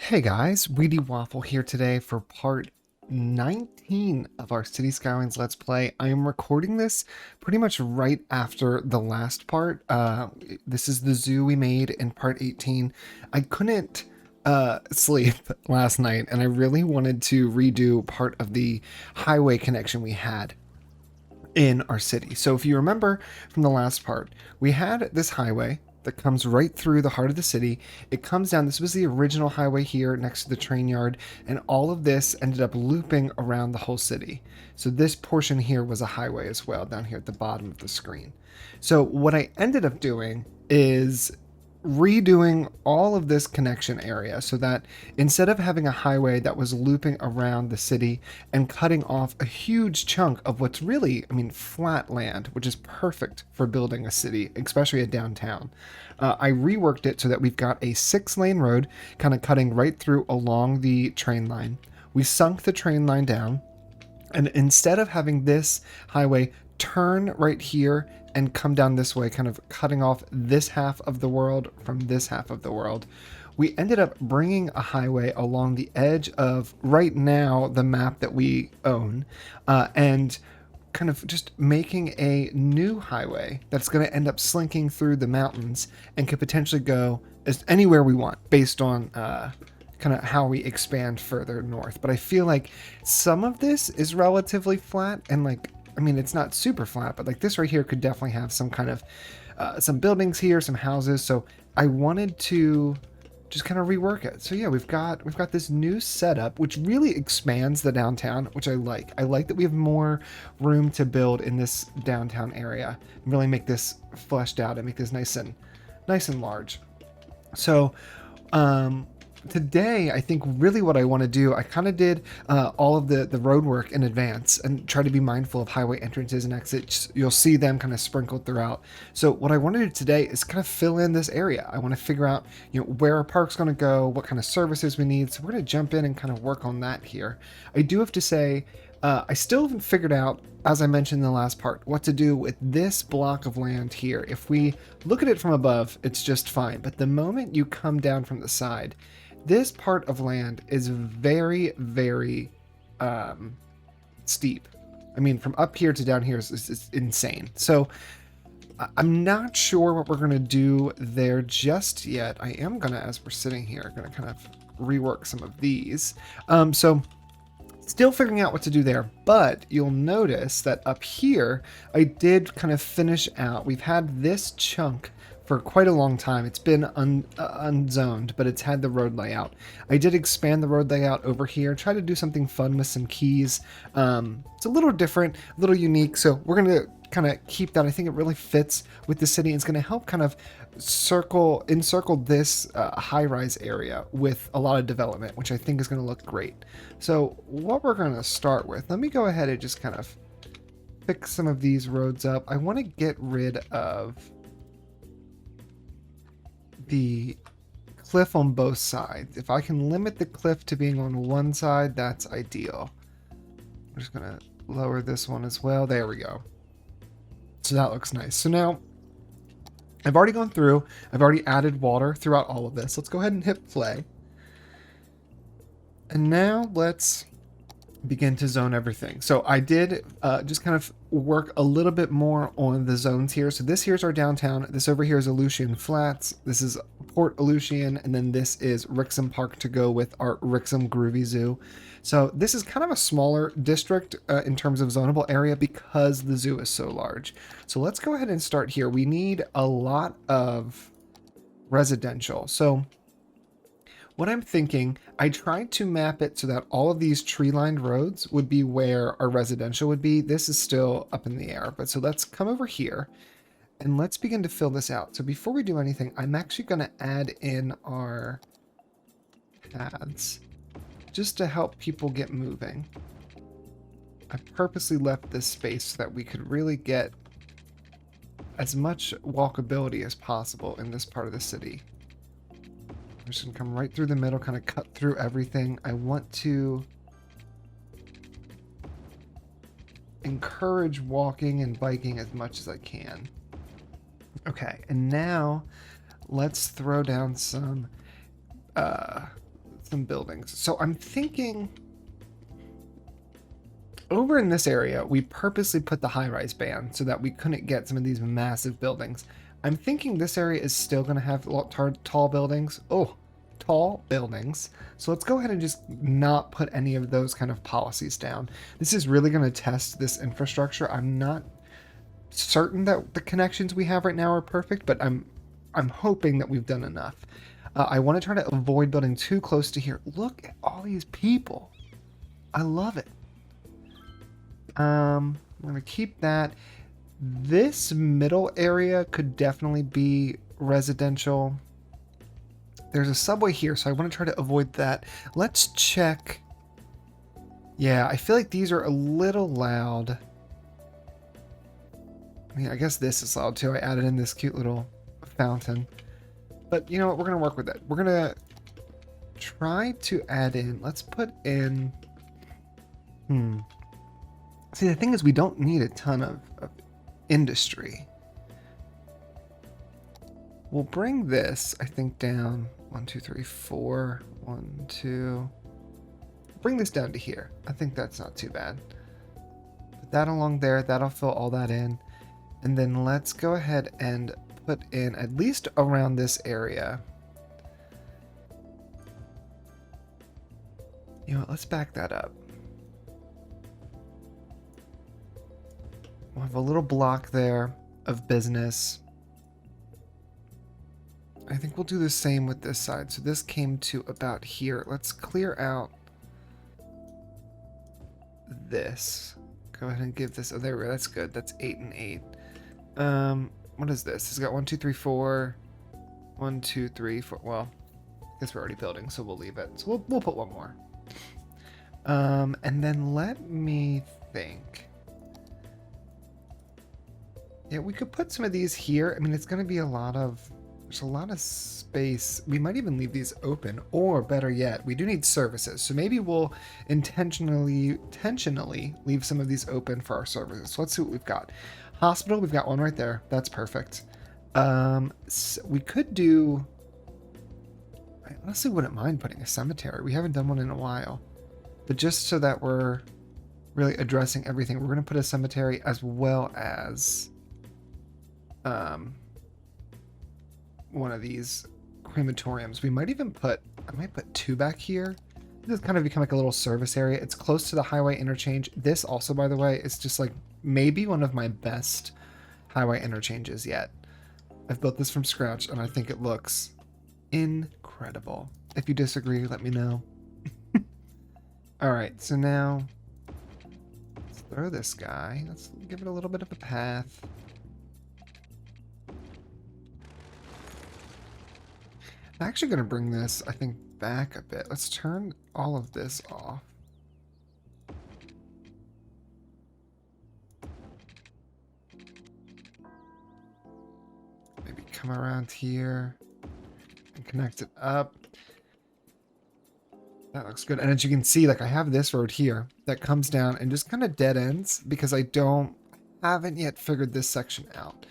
Hey guys, WheatyWaffle here today for part 19 of our City Skylines Let's Play. I am recording this pretty much right after the last part. This is the zoo we made in part 18. I couldn't sleep last night and I really wanted to redo part of the highway connection we had in our city. So if you remember from the last part, we had this highway that comes right through the heart of the city. It comes down. This was the original highway here next to the train yard, and all of this ended up looping around the whole city. So this portion here was a highway as well down here at the bottom of the screen. So what I ended up doing is redoing all of this connection area so that instead of having a highway that was looping around the city and cutting off a huge chunk of what's really, flat land, which is perfect for building a city, especially a downtown, I reworked it so that we've got a 6-lane road kind of cutting right through along the train line. We sunk the train line down, and instead of having this highway turn right here and come down this way, kind of cutting off this half of the world from this half of the world, we ended up bringing a highway along the edge of right now the map that we own, and kind of just making a new highway that's going to end up slinking through the mountains and could potentially go as anywhere we want based on kind of how we expand further north. But I feel like some of this is relatively flat and it's not super flat, but like this right here could definitely have some kind of some buildings here, some houses. So I wanted to just kind of rework it. So yeah, we've got this new setup, which really expands the downtown, which I like. I like that we have more room to build in this downtown area and really make this fleshed out and make this nice and large. So today, I think really what I want to do, I kind of did all of the road work in advance and try to be mindful of highway entrances and exits. You'll see them kind of sprinkled throughout. So what I want to do today is kind of fill in this area. I want to figure out, where our park's going to go, what kind of services we need. So we're going to jump in and kind of work on that here. I do have to say, I still haven't figured out, as I mentioned in the last part, what to do with this block of land here. If we look at it from above, it's just fine. But the moment you come down from the side, this part of land is very, very steep. I mean, from up here to down here is insane. So I'm not sure what we're going to do there just yet. I am going to, as we're sitting here, going to kind of rework some of these. So still figuring out what to do there, but you'll notice that up here, I did kind of finish out. We've had this chunk for quite a long time. It's been unzoned, but it's had the road layout. I did expand the road layout over here, try to do something fun with some keys. It's a little different, a little unique, so we're going to kind of keep that. I think it really fits with the city. It's going to help kind of encircle this high-rise area with a lot of development, which I think is going to look great. So what we're going to start with, let me go ahead and just kind of fix some of these roads up. I want to get rid of the cliff on both sides. If I can limit the cliff to being on one side, that's ideal. I'm just going to lower this one as well. There we go. So that looks nice. So now I've already gone through, I've already added water throughout all of this. Let's go ahead and hit play. And now let's begin to zone everything. So I did just kind of work a little bit more on the zones here. So this here's our downtown. This over here is Aleutian Flats. This is Port Aleutian. And then this is Wrexham Park to go with our Wrexham Groovy Zoo. So this is kind of a smaller district in terms of zonable area because the zoo is so large. So let's go ahead and start here. We need a lot of residential. So what I'm thinking, I tried to map it so that all of these tree-lined roads would be where our residential would be. This is still up in the air, but so let's come over here and let's begin to fill this out. So before we do anything, I'm actually going to add in our paths just to help people get moving. I purposely left this space so that we could really get as much walkability as possible in this part of the city. I'm just going to come right through the middle, kind of cut through everything. I want to encourage walking and biking as much as I can. Okay, and now let's throw down some some buildings. So I'm thinking over in this area, we purposely put the high-rise ban so that we couldn't get some of these massive buildings. I'm thinking this area is still going to have tall buildings. Oh, tall buildings. So let's go ahead and just not put any of those kind of policies down. This is really going to test this infrastructure. I'm not certain that the connections we have right now are perfect, but I'm hoping that we've done enough. I want to try to avoid building too close to here. Look at all these people. I love it. I'm going to keep that. This middle area could definitely be residential. There's a subway here, so I want to try to avoid that. Let's check. Yeah, I feel like these are a little loud. I mean, I guess this is loud too. I added in this cute little fountain. But you know what? We're going to work with it. We're going to try to add in. Let's put in. See, the thing is, we don't need a ton of industry. We'll bring this, I think, down 1, 2, 3, 4. 1, 2. Bring this down to here. I think that's not too bad. Put that along there. That'll fill all that in. And then let's go ahead and put in at least around this area. You know what? Let's back that up. We'll have a little block there of business. I think we'll do the same with this side. So this came to about here. Let's clear out this. Go ahead and give this. Oh, there we go. That's good. That's 8 and 8. What is this? It's got 1, 2, 3, 4. 1, 2, 3, 4. Well, I guess we're already building, so we'll leave it. So we'll put one more. And then let me think. Yeah, we could put some of these here. I mean, it's going to be a lot of. There's a lot of space. We might even leave these open, or better yet, we do need services. So maybe we'll intentionally leave some of these open for our services. So let's see what we've got. Hospital, we've got one right there. That's perfect. So we could do. I honestly wouldn't mind putting a cemetery. We haven't done one in a while, but just so that we're really addressing everything, we're going to put a cemetery as well as one of these crematoriums. We might even put, I might put 2 back here. This kind of become like a little service area. It's close to the highway interchange. This also, by the way, is just like maybe one of my best highway interchanges yet. I've built this from scratch and I think it looks incredible. If you disagree, let me know. All right, so now let's throw this guy. Let's give it a little bit of a path. I'm actually going to bring this, I think, back a bit. Let's turn all of this off. Maybe come around here and connect it up. That looks good. And as you can see, like I have this road here that comes down and just kind of dead ends because I haven't yet figured this section out.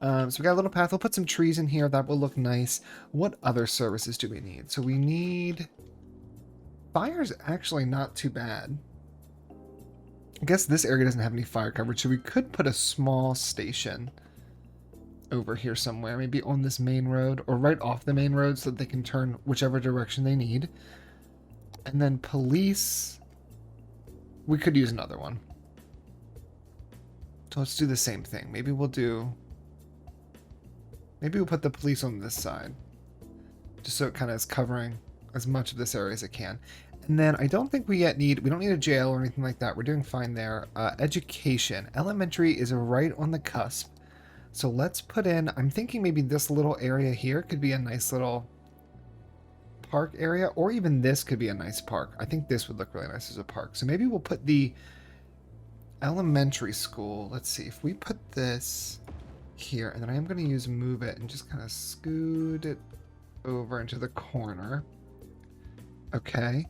So we got a little path. We'll put some trees in here. That will look nice. What other services do we need? So we need... Fire's actually not too bad. I guess this area doesn't have any fire coverage, so we could put a small station over here somewhere. Maybe on this main road or right off the main road so that they can turn whichever direction they need. And then police... We could use another one. So let's do the same thing. Maybe we'll put the police on this side. Just so it kind of is covering as much of this area as it can. And then I don't think we don't need a jail or anything like that. We're doing fine there. Education. Elementary is right on the cusp. So let's put in, I'm thinking maybe this little area here could be a nice little park area, or even this could be a nice park. I think this would look really nice as a park. So maybe we'll put the elementary school. Let's see if we put this here, and then I am going to use move it and just kind of scoot it over into the corner. Okay.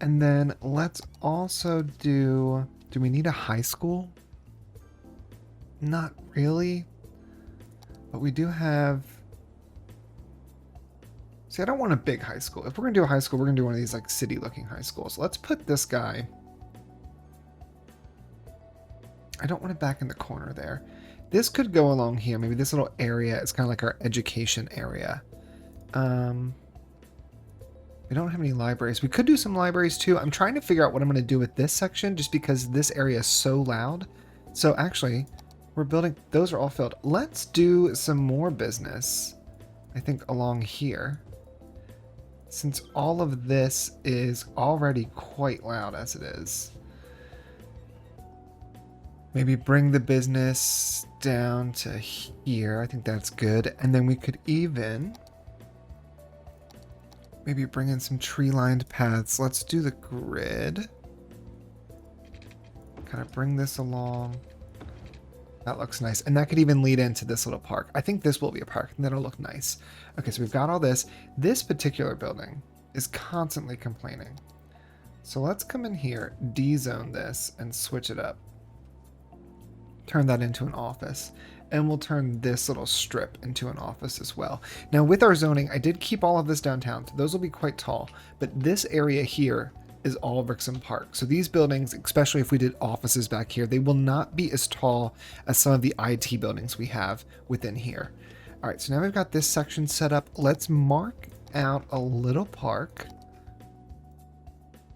And then let's also do we need a high school? Not really. But we do have... See, I don't want a big high school. If we're going to do a high school, we're going to do one of these like city-looking high schools. Let's put this guy... I don't want it back in the corner there. This could go along here. Maybe this little area is kind of like our education area. We don't have any libraries. We could do some libraries too. I'm trying to figure out what I'm going to do with this section just because this area is so loud. So actually, we're building... Those are all filled. Let's do some more business, I think, along here. Since all of this is already quite loud as it is. Maybe bring the business down to here. I think that's good. And then we could even... maybe bring in some tree-lined paths. Let's do the grid. Kind of bring this along. That looks nice. And that could even lead into this little park. I think this will be a park, and that'll look nice. Okay, so we've got all this. This particular building is constantly complaining. So let's come in here, D-zone this, and switch it up. Turn that into an office. And we'll turn this little strip into an office as well. Now with our zoning, I did keep all of this downtown. So those will be quite tall. But this area here is all Rixham Park. So these buildings, especially if we did offices back here, they will not be as tall as some of the IT buildings we have within here. All right, so now we've got this section set up. Let's mark out a little park.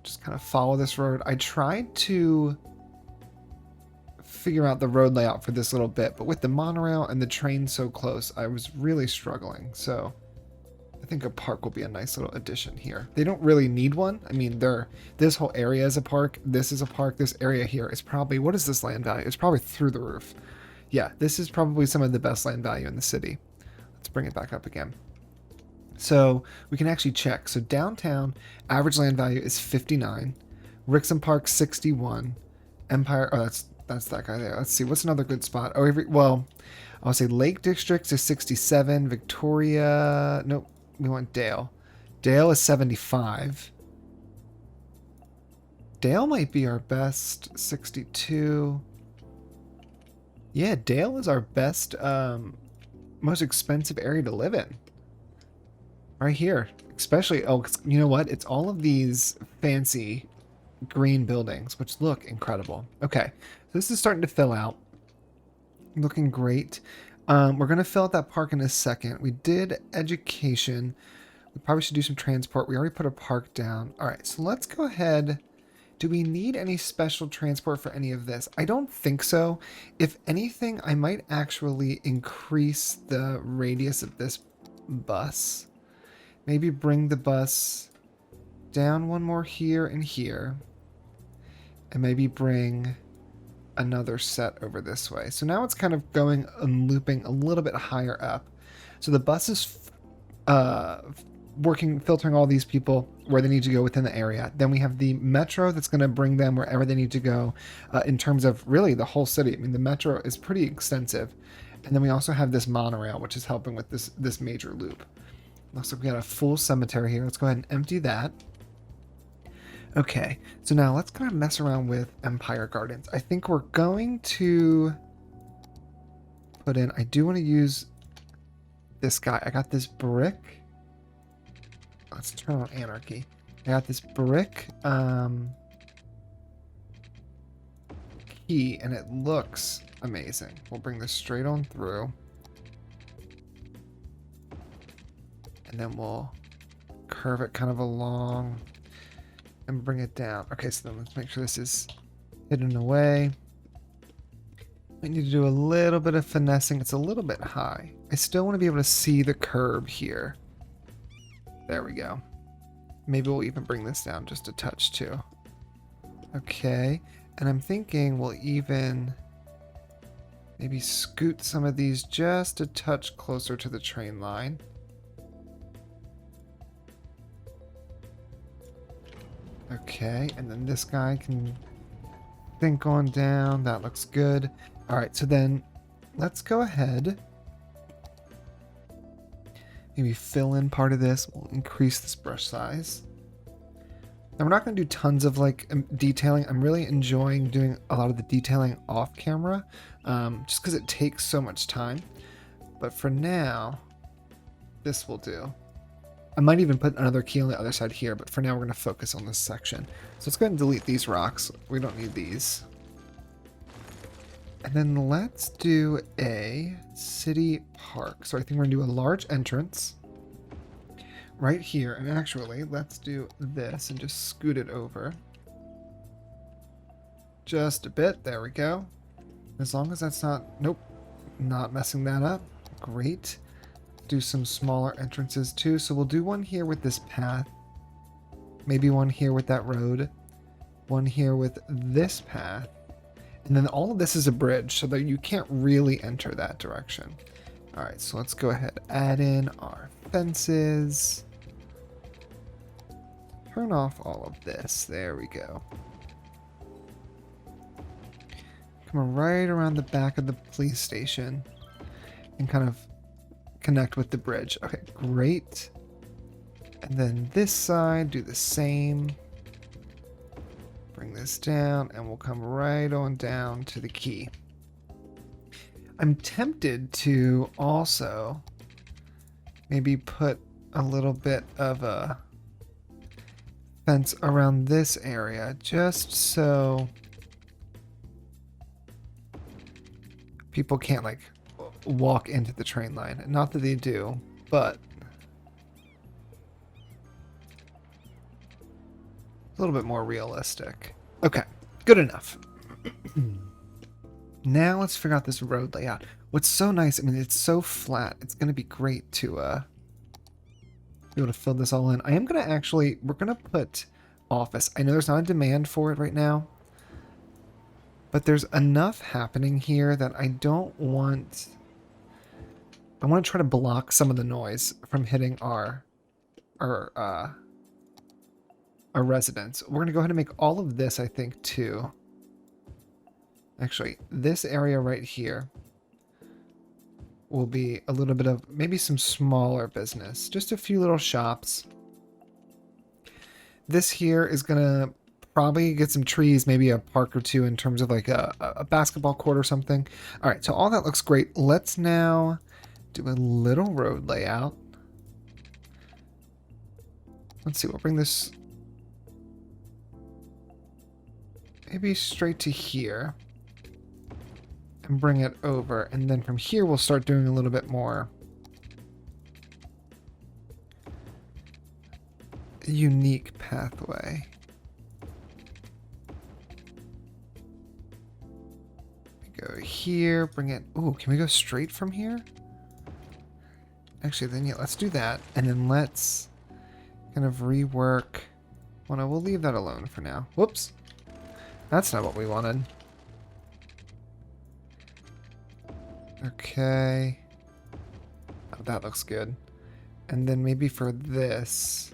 Just kind of follow this road. I tried to figure out the road layout for this little bit, but with the monorail and the train so close, I was really struggling. So I think a park will be a nice little addition here. They don't really need one. I mean, this whole area is a park. This is a park. This area here is probably, what is this land value? It's probably through the roof. Yeah, this is probably some of the best land value in the city. Let's bring it back up again. So we can actually check. So downtown, average land value is 59. Rixham Park, 61. Empire, oh, that's that guy there. Let's see, what's another good spot? Oh, well, I'll say Lake District is 67. Victoria, nope, we want Dale. Dale is 75. Dale might be our best, 62. Yeah, Dale is our best, most expensive area to live in. Right here, especially, oh, you know what? It's all of these fancy green buildings, which look incredible. Okay, so this is starting to fill out. Looking great. We're going to fill out that park in a second. We did education. We probably should do some transport. We already put a park down. All right, so let's go ahead. Do we need any special transport for any of this? I don't think so. If anything, I might actually increase the radius of this bus. Maybe bring the bus down one more here and here. And maybe bring another set over this way. So now it's kind of going and looping a little bit higher up. So the bus is filtering all these people where they need to go within the area. Then we have the metro that's going to bring them wherever they need to go in terms of really the whole city. I mean, the metro is pretty extensive. And then we also have this monorail, which is helping with this major loop. Looks like we got a full cemetery here. Let's go ahead and empty that. Okay, so now let's kind of mess around with Empire Gardens. I think we're going to put in, I do want to use this guy. I got this brick. Let's turn on Anarchy. I got this brick key, and it looks amazing. We'll bring this straight on through. And then we'll curve it kind of along and bring it down. Okay, so then let's make sure this is hidden away. We need to do a little bit of finessing. It's a little bit high. I still want to be able to see the curb here. There we go. Maybe we'll even bring this down just a touch too. Okay, and I'm thinking we'll even maybe scoot some of these just a touch closer to the train line. Okay, and then this guy can sink on down. That looks good. All right, so then let's go ahead. Maybe fill in part of this. We'll increase this brush size. Now we're not going to do tons of like detailing. I'm really enjoying doing a lot of the detailing off camera, just because it takes so much time. But for now, this will do. I might even put another key on the other side here, but for now we're going to focus on this section. So let's go ahead and delete these rocks. We don't need these. And then let's do a city park. So I think we're going to do a large entrance right here. And actually, let's do this and just scoot it over. Just a bit. There we go. As long as that's not... Nope. Not messing that up. Great. Do some smaller entrances too. So we'll do one here with this path. Maybe one here with that road. One here with this path. And then all of this is a bridge so that you can't really enter that direction. All right, so let's go ahead, add in our fences. Turn off all of this. There we go. Come right around the back of the police station and kind of connect with the bridge. Okay, great. And then this side, do the same. Bring this down and we'll come right on down to the key. I'm tempted to also maybe put a little bit of a fence around this area just so people can't like walk into the train line. Not that they do, but a little bit more realistic. Okay, good enough. Now let's figure out this road layout. What's so nice, I mean, it's so flat. It's going to be great to be able to fill this all in. I am going to actually, we're going to put office. I know there's not a demand for it right now, but there's enough happening here that I don't want, I want to try to block some of the noise from hitting our residence. We're going to go ahead and make all of this, I think, too. Actually, this area right here will be a little bit of maybe some smaller business. Just a few little shops. This here is going to probably get some trees, maybe a park or two in terms of like a basketball court or something. All right, so all that looks great. Let's now do a little road layout. Let's see, we'll bring this maybe straight to here and bring it over. And then from here, we'll start doing a little bit more unique pathway. Go here, bring it. Ooh, can we go straight from here? Actually, then yeah, let's do that. And then let's kind of rework. Well, no, we'll leave that alone for now. Whoops. That's not what we wanted. Okay. Oh, that looks good. And then maybe for this,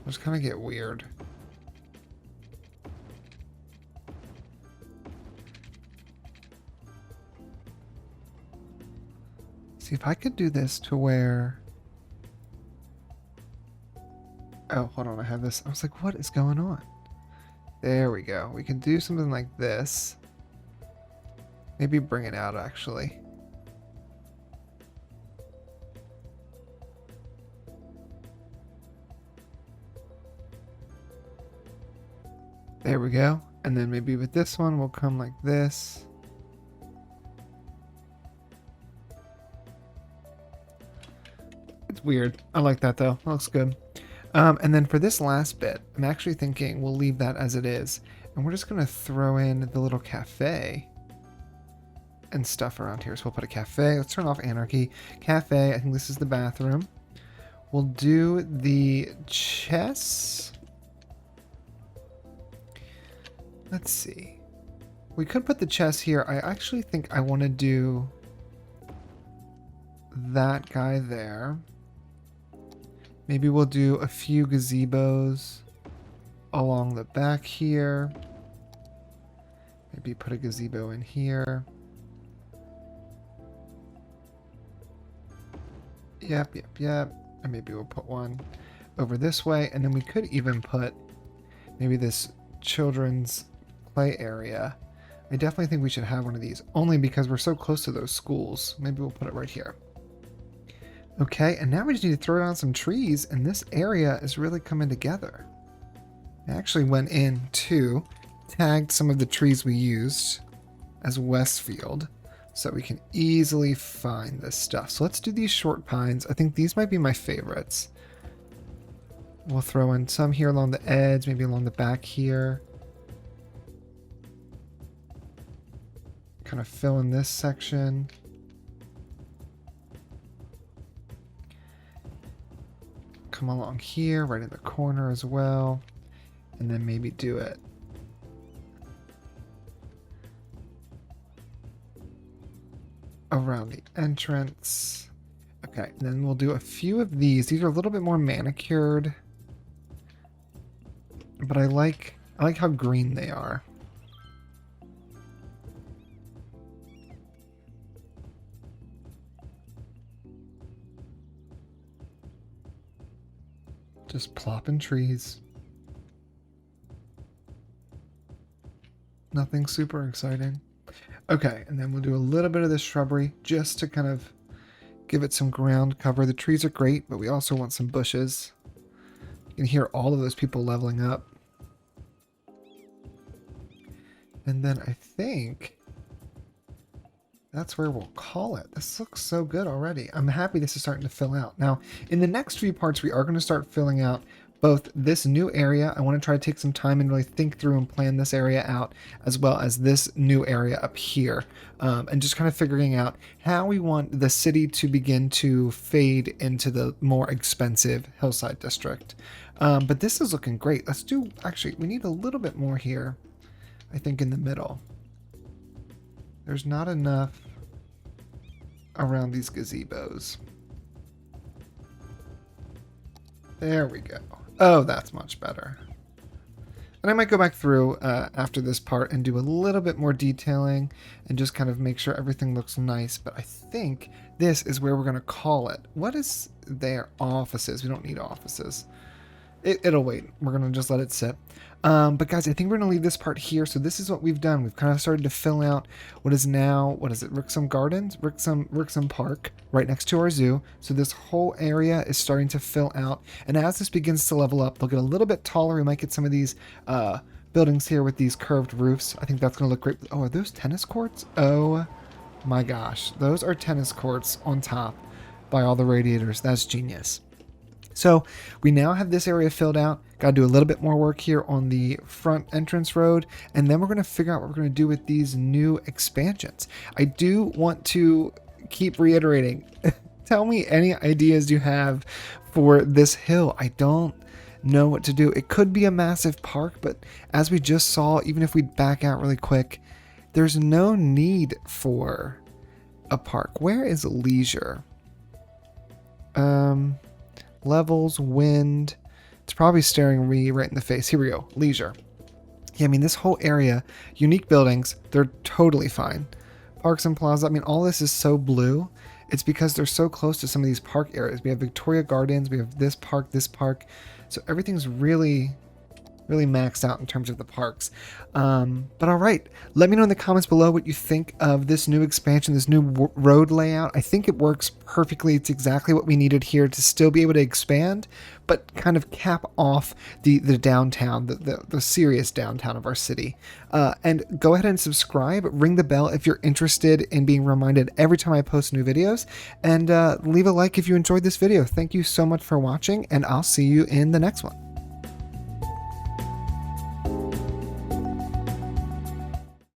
let's kind of get weird. See if I could do this to where... Oh, hold on, I have this. I was like, what is going on? There we go. We can do something like this. Maybe bring it out, actually. There we go. And then maybe with this one, we'll come like this. It's weird. I like that, though. That looks good. And then for this last bit, I'm actually thinking we'll leave that as it is. And we're just going to throw in the little cafe and stuff around here. So we'll put a cafe. Let's turn off anarchy. Cafe. I think this is the bathroom. We'll do the chess. Let's see. We could put the chess here. I actually think I want to do that guy there. Maybe we'll do a few gazebos along the back here. Maybe put a gazebo in here. Yep. And maybe we'll put one over this way. And then we could even put maybe this children's play area. I definitely think we should have one of these, only because we're so close to those schools. Maybe we'll put it right here. Okay, and now we just need to throw down some trees, and this area is really coming together. I actually went in too, tagged some of the trees we used as Westfield, so we can easily find this stuff. So let's do these short pines. I think these might be my favorites. We'll throw in some here along the edge, maybe along the back here. Kind of fill in this section. Come along here, right in the corner as well. And then maybe do it around the entrance. Okay, and then we'll do a few of these. These are a little bit more manicured, but I like how green they are. Just plopping trees. Nothing super exciting. Okay, and then we'll do a little bit of this shrubbery just to kind of give it some ground cover. The trees are great, but we also want some bushes. You can hear all of those people leveling up. And then I think that's where we'll call it. This looks so good already. I'm happy this is starting to fill out. Now, in the next few parts, we are going to start filling out both this new area. I want to try to take some time and really think through and plan this area out, as well as this new area up here, and just kind of figuring out how we want the city to begin to fade into the more expensive hillside district. But this is looking great. Let's do, actually, we need a little bit more here, I think, in the middle. There's not enough around these gazebos. There we go. Oh, that's much better. And I might go back through after this part and do a little bit more detailing and just kind of make sure everything looks nice. But I think this is where we're going to call it. What is their offices? We don't need offices. It'll wait. We're going to just let it sit. But guys, I think we're going to leave this part here. So this is what we've done. We've kind of started to fill out what is now, what is it, Wrexham Gardens? Wrexham Park, right next to our zoo. So this whole area is starting to fill out. And as this begins to level up, they'll get a little bit taller. We might get some of these buildings here with these curved roofs. I think that's going to look great. Oh, are those tennis courts? Oh my gosh. Those are tennis courts on top by all the radiators. That's genius. So we now have this area filled out. Got to do a little bit more work here on the front entrance road. And then we're going to figure out what we're going to do with these new expansions. I do want to keep reiterating. Tell me any ideas you have for this hill. I don't know what to do. It could be a massive park, but as we just saw, even if we back out really quick, there's no need for a park. Where is leisure? Levels, wind. It's probably staring me right in the face. Here we go. Leisure. Yeah, I mean, this whole area, unique buildings, they're totally fine. Parks and plaza. I mean, all this is so blue. It's because they're so close to some of these park areas. We have Victoria Gardens. We have this park. So everything's really maxed out in terms of the parks. But all right, let me know in the comments below what you think of this new expansion, this new road layout. I think it works perfectly. It's exactly what we needed here to still be able to expand, but kind of cap off the downtown, the serious downtown of our city. And go ahead and subscribe, ring the bell if you're interested in being reminded every time I post new videos, and leave a like if you enjoyed this video. Thank you so much for watching, and I'll see you in the next one.